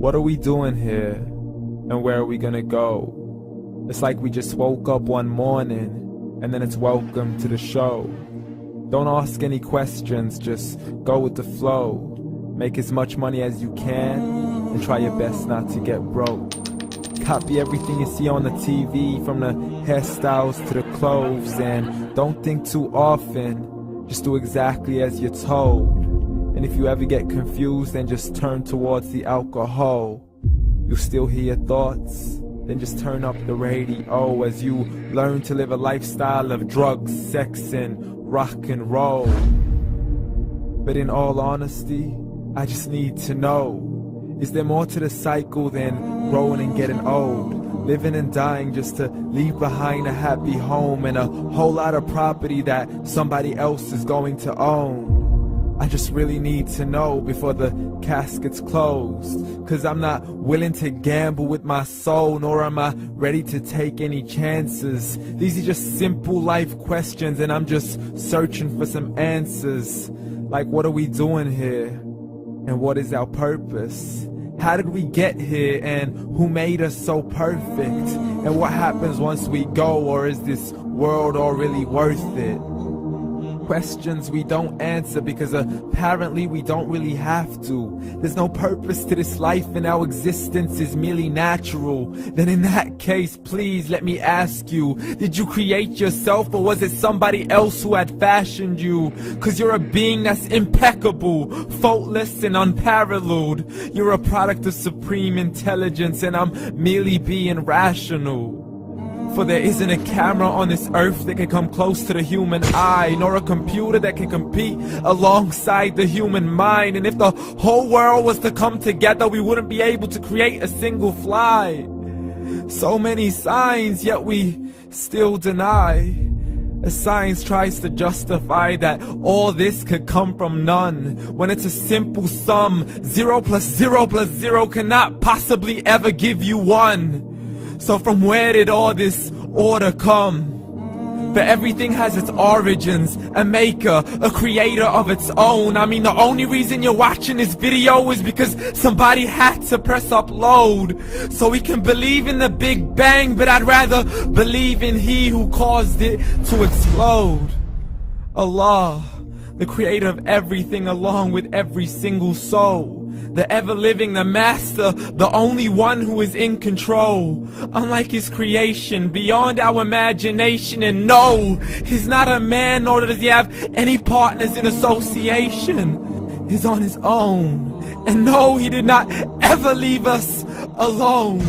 What are we doing here? And where are we gonna go? It's like we just woke up one morning, and then it's welcome to the show. Don't ask any questions, just go with the flow. Make as much money as you can, and try your best not to get broke. Copy everything you see on the TV, from the hairstyles to the clothes, and don't think too often, just do exactly as you're told. And if you ever get confused, then just turn towards the alcohol. You'll still hear your thoughts, then just turn up the radio as you learn to live a lifestyle of drugs, sex, and rock and roll. But in all honesty, I just need to know, is there more to the cycle than growing and getting old? Living and dying just to leave behind a happy home and a whole lot of property that somebody else is going to own. I just really need to know before the casket's closed, 'cause I'm not willing to gamble with my soul, nor am I ready to take any chances. These are just simple life questions, and I'm just searching for some answers. Like, what are we doing here? And what is our purpose? How did we get here, and who made us so perfect? And what happens once we go, or is this world all really worth it? Questions we don't answer because apparently we don't really have to. There's no purpose to this life and our existence is merely natural. Then in that case, please let me ask you, did you create yourself, or was it somebody else who had fashioned you? 'Cause you're a being that's impeccable, faultless and unparalleled. You're a product of supreme intelligence, and I'm merely being rational. For there isn't a camera on this earth that can come close to the human eye, nor a computer that can compete alongside the human mind. And if the whole world was to come together, we wouldn't be able to create a single fly. So many signs, yet we still deny. As science tries to justify that all this could come from none, when it's a simple sum. 0 plus 0 plus 0 cannot possibly ever give you 1. So from where did all this order come? For everything has its origins, a maker, a creator of its own. I mean, the only reason you're watching this video is because somebody had to press upload. So we can believe in the Big Bang, but I'd rather believe in He who caused it to explode. Allah, the creator of everything, along with every single soul. The ever-living, the master, the only one who is in control. Unlike his creation, beyond our imagination. And no, he's not a man, nor does he have any partners in association. He's on his own. And no, he did not ever leave us alone.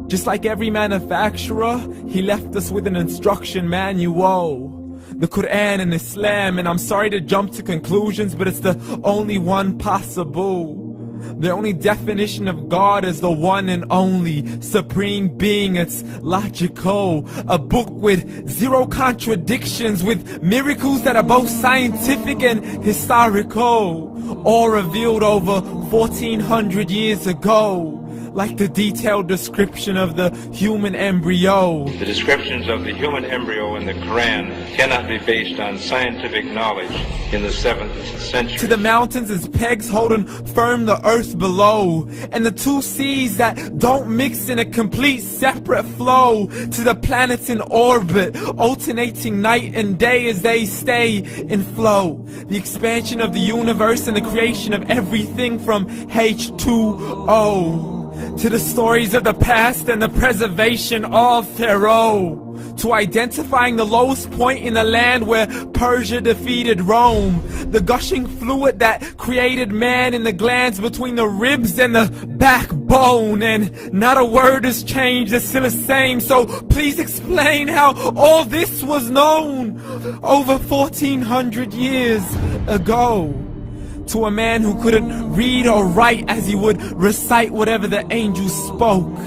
Just like every manufacturer, he left us with an instruction manual. The Quran and Islam, and I'm sorry to jump to conclusions, but it's the only one possible. The only definition of God is the one and only supreme being. It's logical, a book with 0 contradictions, with miracles that are both scientific and historical, all revealed over 1400 years ago. Like the detailed description of the human embryo. The descriptions of the human embryo in the Quran cannot be based on scientific knowledge in the 7th century. To the mountains as pegs holding firm the earth below, and the 2 seas that don't mix in a complete separate flow. To the planets in orbit, alternating night and day as they stay in flow. The expansion of the universe and the creation of everything from H2O. To the stories of the past and the preservation of Pharaoh. To identifying the lowest point in the land where Persia defeated Rome. The gushing fluid that created man in the glands between the ribs and the backbone. And not a word has changed, it's still the same. So please explain how all this was known over 1400 years ago. To a man who couldn't read or write, as he would recite whatever the angels spoke.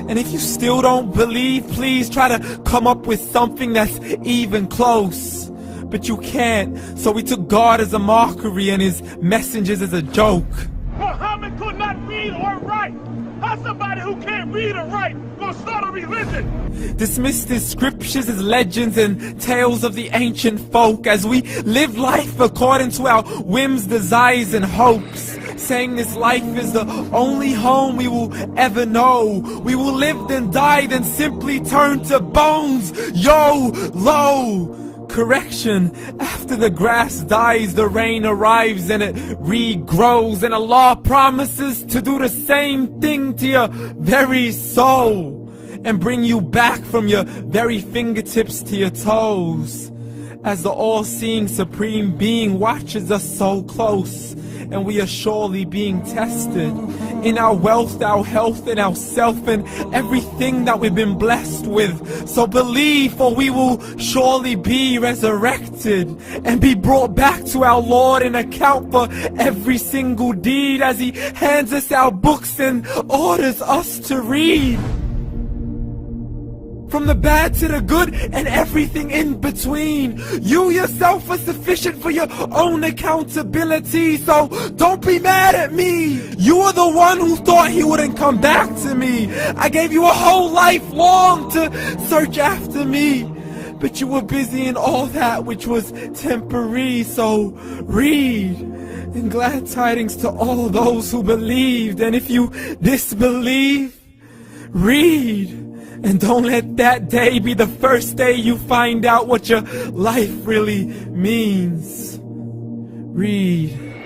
And if you still don't believe, please try to come up with something that's even close. But you can't, so we took God as a mockery and his messengers as a joke. Muhammad could not read or write. How somebody who can't read or write gonna start a religion? Dismissed his scriptures as legends and tales of the ancient folk, as we live life according to our whims, desires, and hopes. saying this life is the only home we will ever know. We will live then die, then simply turn to bones. YOLO! Correction, after the grass dies, the rain arrives and it regrows, and Allah promises to do the same thing to your very soul and bring you back from your very fingertips to your toes, as the all-seeing supreme being watches us so close, and we are surely being tested in our wealth, our health, and our self, and everything that we've been blessed with. So believe, for we will surely be resurrected and be brought back to our Lord and account for every single deed, as He hands us our books and orders us to read. From the bad to the good and everything in between. You yourself are sufficient for your own accountability, so don't be mad at me. You are the one who thought He wouldn't come back to me. I gave you a whole life long to search after me, but you were busy in all that which was temporary. So read, and glad tidings to all those who believed. And if you disbelieve, read. And don't let that day be the first day you find out what your life really means. Read.